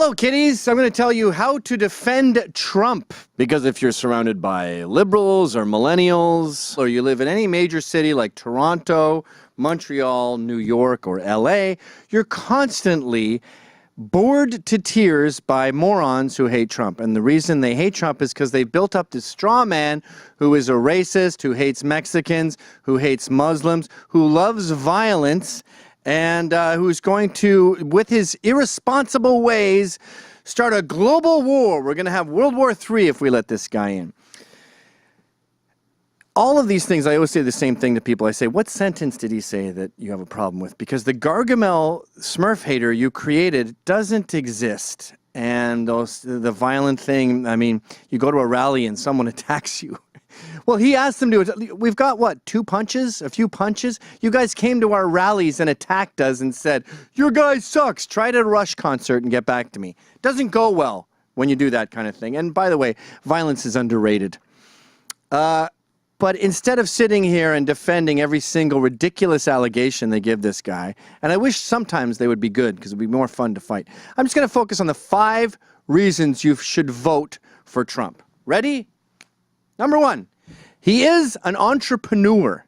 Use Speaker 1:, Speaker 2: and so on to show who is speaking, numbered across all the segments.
Speaker 1: Hello, kiddies. I'm going to tell you how to defend Trump. Because if you're surrounded by liberals or millennials, or you live in any major city like Toronto, Montreal, New York, or LA, you're constantly bored to tears by morons who hate Trump. And the reason they hate Trump is because they built up this straw man who is a racist, who hates Mexicans, who hates Muslims, who loves violence, and who's going to, with his irresponsible ways, start a global war. We're going to have World War III if we let this guy in. All of these things, I always say the same thing to people. I say, what sentence did he say that you have a problem with? Because the Gargamel Smurf hater you created doesn't exist. And the violent thing, I mean, you go to a rally and someone attacks you. Well, he asked them to, we've got what, 2 punches, a few punches? You guys came to our rallies and attacked us and said, your guy sucks, try it at a Rush concert and get back to me. Doesn't go well when you do that kind of thing. And by the way, violence is underrated. But instead of sitting here and defending every single ridiculous allegation they give this guy, and I wish sometimes they would be good because it would be more fun to fight, I'm just going to focus on the 5 reasons you should vote for Trump. Ready? Number 1, he is an entrepreneur.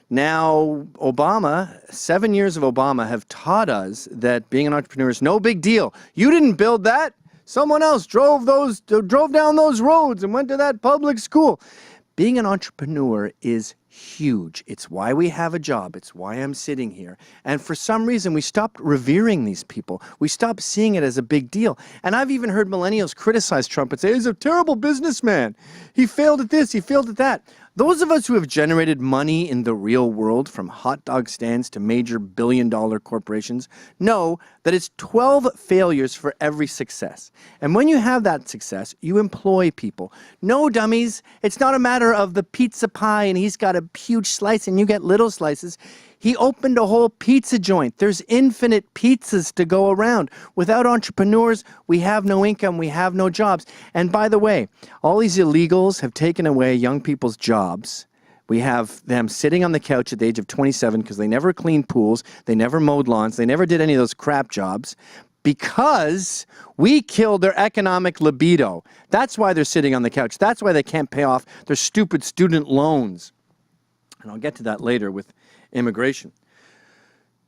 Speaker 1: Now, Obama, 7 years of Obama have taught us that being an entrepreneur is no big deal. You didn't build that. Someone else drove down those roads and went to that public school. Being an entrepreneur is huge. It's why we have a job. It's why I'm sitting here. And for some reason, we stopped revering these people. We stopped seeing it as a big deal. And I've even heard millennials criticize Trump and say, he's a terrible businessman. He failed at this, he failed at that. Those of us who have generated money in the real world, from hot dog stands to major billion-dollar corporations, know that it's 12 failures for every success. And when you have that success, you employ people. No, dummies, it's not a matter of the pizza pie and he's got a huge slice and you get little slices. He opened a whole pizza joint. There's infinite pizzas to go around. Without entrepreneurs, we have no income, we have no jobs. And by the way, all these illegals have taken away young people's jobs. We have them sitting on the couch at the age of 27 because they never cleaned pools, they never mowed lawns, they never did any of those crap jobs because we killed their economic libido. That's why they're sitting on the couch. That's why they can't pay off their stupid student loans. And I'll get to that later with immigration.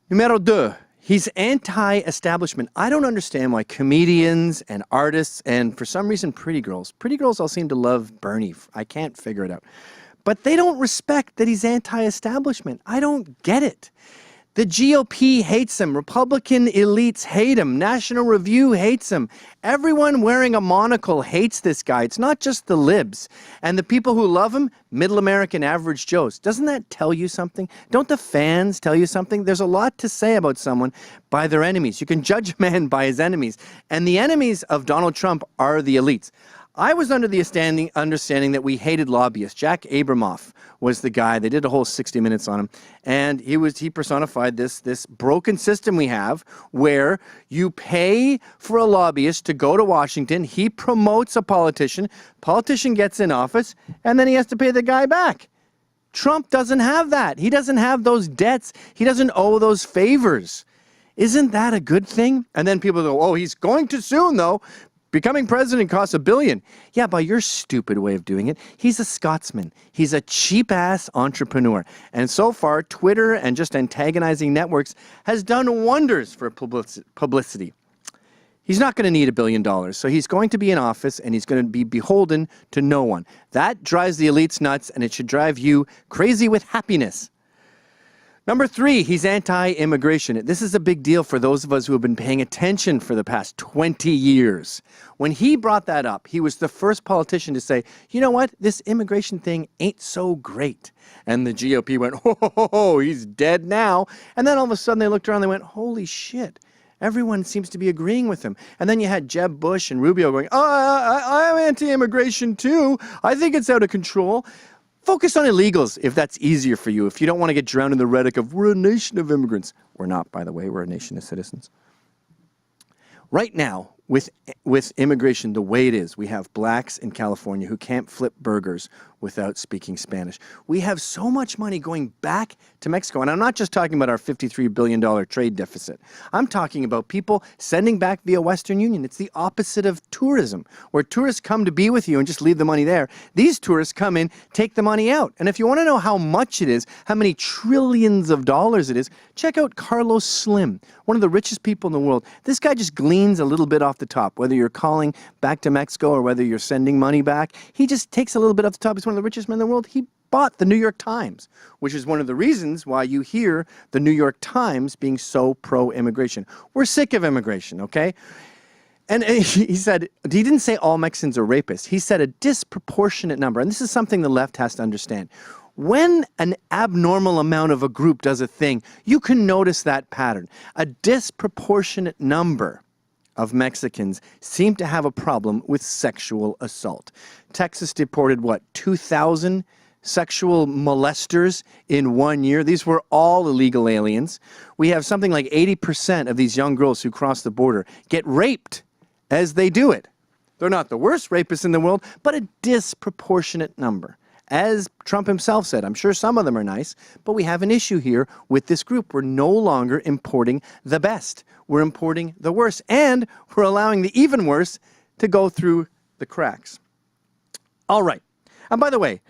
Speaker 1: Numero 2, he's anti-establishment. I don't understand why comedians and artists and for some reason pretty girls all seem to love Bernie. I can't figure it out. But they don't respect that he's anti-establishment. I don't get it. The GOP hates him. Republican elites hate him. National Review hates him. Everyone wearing a monocle hates this guy. It's not just the libs. And the people who love him, middle American average Joes. Doesn't that tell you something? Don't the fans tell you something? There's a lot to say about someone by their enemies. You can judge a man by his enemies. And the enemies of Donald Trump are the elites. I was under the understanding that we hated lobbyists. Jack Abramoff was the guy. They did a whole 60 Minutes on him. And he personified this broken system we have where you pay for a lobbyist to go to Washington. He promotes a politician. Politician gets in office, and then he has to pay the guy back. Trump doesn't have that. He doesn't have those debts. He doesn't owe those favors. Isn't that a good thing? And then people go, oh, he's going too soon, though. Becoming president costs $1 billion. Yeah, by your stupid way of doing it, he's a Scotsman. He's a cheap-ass entrepreneur. And so far, Twitter and just antagonizing networks has done wonders for publicity. He's not going to need $1 billion, so he's going to be in office and he's going to be beholden to no one. That drives the elites nuts, and it should drive you crazy with happiness. Number 3, he's anti-immigration. This is a big deal for those of us who have been paying attention for the past 20 years. When he brought that up, he was the first politician to say, you know what, this immigration thing ain't so great. And the GOP went, oh, he's dead now. And then all of a sudden they looked around and they went, holy shit. Everyone seems to be agreeing with him. And then you had Jeb Bush and Rubio going, I'm anti-immigration too. I think it's out of control. Focus on illegals if that's easier for you, if you don't want to get drowned in the rhetoric of we're a nation of immigrants. We're not, by the way. We're a nation of citizens. Right now, with immigration the way it is, we have blacks in California who can't flip burgers without speaking Spanish. We have so much money going back to Mexico. And I'm not just talking about our $53 billion trade deficit. I'm talking about people sending back via Western Union. It's the opposite of tourism, where tourists come to be with you and just leave the money there. These tourists come in, take the money out. And if you want to know how much it is, how many trillions of dollars it is, check out Carlos Slim, one of the richest people in the world. This guy just gleans a little bit off the top, whether you're calling back to Mexico or whether you're sending money back. He just takes a little bit off the top. He's one of the richest men in the world. He bought the New York Times, which is one of the reasons why you hear the New York Times being so pro-immigration. We're sick of immigration, okay? And he said, he didn't say all Mexicans are rapists. He said a disproportionate number, and this is something the left has to understand. When an abnormal amount of a group does a thing, you can notice that pattern. A disproportionate number of Mexicans seem to have a problem with sexual assault. Texas deported, what, 2,000 sexual molesters in 1 year? These were all illegal aliens. We have something like 80% of these young girls who cross the border get raped as they do it. They're not the worst rapists in the world, but a disproportionate number. As Trump himself said, I'm sure some of them are nice, but we have an issue here with this group. We're no longer importing the best. We're importing the worst, and we're allowing the even worse to go through the cracks. All right. And by the way,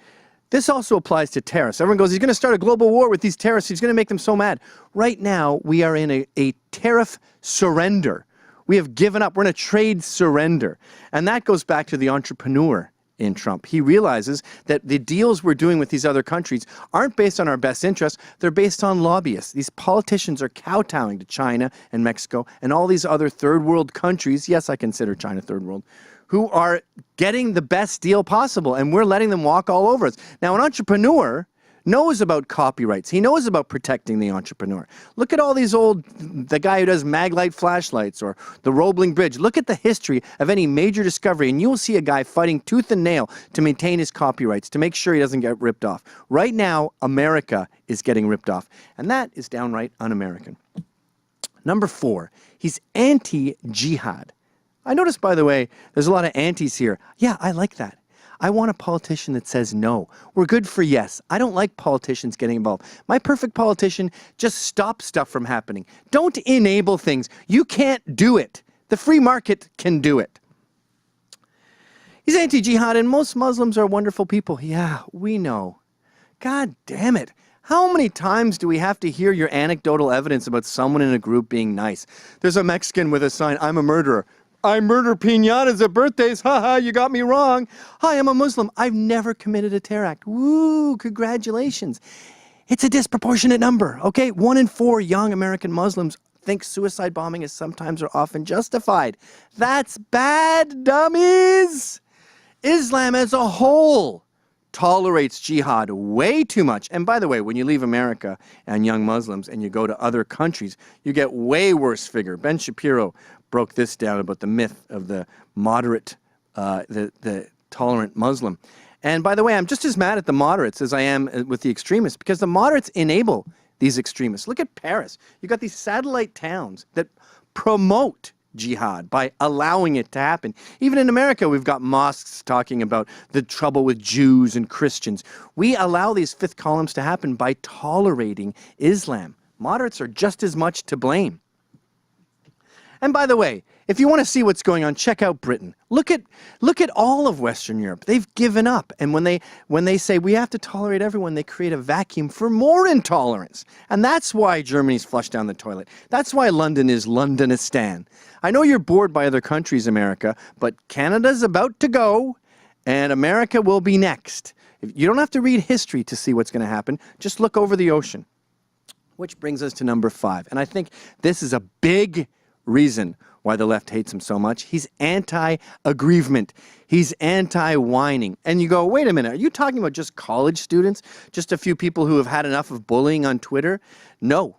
Speaker 1: this also applies to tariffs. Everyone goes, he's going to start a global war with these tariffs. He's going to make them so mad. Right now, we are in a tariff surrender. We have given up. We're in a trade surrender. And that goes back to the entrepreneur in Trump. He realizes that the deals we're doing with these other countries aren't based on our best interests. They're based on lobbyists. These politicians are kowtowing to China and Mexico and all these other third world countries. Yes, I consider China third world, who are getting the best deal possible, and we're letting them walk all over us. Now, an entrepreneur knows about copyrights. He knows about protecting the entrepreneur. Look at all these the guy who does Maglite flashlights or the Roebling Bridge. Look at the history of any major discovery, and you will see a guy fighting tooth and nail to maintain his copyrights, to make sure he doesn't get ripped off. Right now, America is getting ripped off, and that is downright un-American. Number 4, he's anti-jihad. I noticed, by the way, there's a lot of antis here. Yeah, I like that. I want a politician that says no. We're good for yes. I don't like politicians getting involved. My perfect politician just stops stuff from happening. Don't enable things. You can't do it. The free market can do it. He's anti-jihad, and most Muslims are wonderful people. Yeah, we know. God damn it. How many times do we have to hear your anecdotal evidence about someone in a group being nice? There's a Mexican with a sign, I'm a murderer. I murder piñatas at birthdays. Haha, you got me wrong. Hi, I'm a Muslim. I've never committed a terror act. Woo, congratulations. It's a disproportionate number, okay? 1 in 4 young American Muslims think suicide bombing is sometimes or often justified. That's bad, dummies. Islam as a whole tolerates jihad way too much. And by the way, when you leave America and young Muslims and you go to other countries, you get way worse figure. Ben Shapiro broke this down about the myth of the moderate, the tolerant Muslim. And by the way, I'm just as mad at the moderates as I am with the extremists, because the moderates enable these extremists. Look at Paris. You got these satellite towns that promote jihad by allowing it to happen. Even in America, we've got mosques talking about the trouble with Jews and Christians. We allow these fifth columns to happen by tolerating Islam. Moderates are just as much to blame. And by the way, if you want to see what's going on, check out Britain. Look at all of Western Europe. They've given up. And when they say we have to tolerate everyone, they create a vacuum for more intolerance. And that's why Germany's flushed down the toilet. That's why London is Londonistan. I know you're bored by other countries, America, but Canada's about to go, and America will be next. You don't have to read history to see what's going to happen. Just look over the ocean. Which brings us to number 5. And I think this is a big reason why the left hates him so much. He's anti-aggrievement. He's anti-whining. And you go, wait a minute, are you talking about just college students? Just a few people who have had enough of bullying on Twitter? No,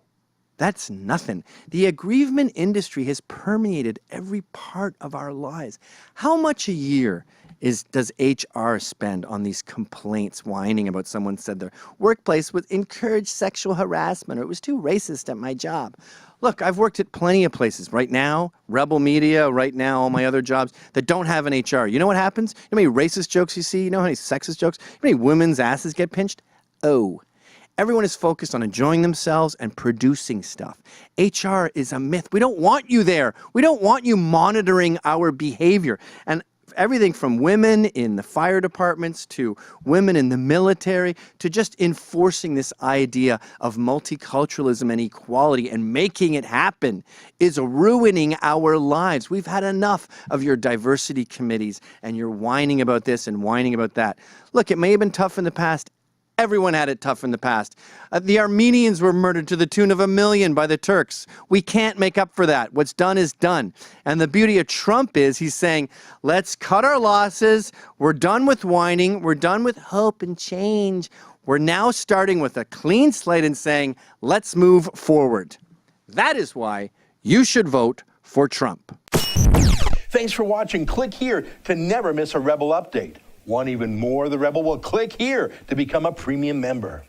Speaker 1: that's nothing. The aggrievement industry has permeated every part of our lives. How much a year is, does HR spend on these complaints whining about someone said their workplace would encourage sexual harassment or it was too racist at my job? Look, I've worked at plenty of places. Right now, Rebel Media, right now, all my other jobs that don't have an HR. You know what happens? You know how many racist jokes you see? You know how many sexist jokes? You know how many women's asses get pinched? Oh. Everyone is focused on enjoying themselves and producing stuff. HR is a myth. We don't want you there. We don't want you monitoring our behavior. And everything from women in the fire departments to women in the military to just enforcing this idea of multiculturalism and equality and making it happen is ruining our lives. We've had enough of your diversity committees and your whining about this and whining about that. Look, it may have been tough in the past. Everyone had it tough in the past. The Armenians were murdered to the tune of 1 million by the Turks. We can't make up for that. What's done is done. And the beauty of Trump is he's saying, let's cut our losses. We're done with whining. We're done with hope and change. We're now starting with a clean slate and saying, let's move forward. That is why you should vote for Trump.
Speaker 2: Thanks for watching. Click here to never miss a Rebel update. Want even more of the Rebel? Well, click here to become a premium member.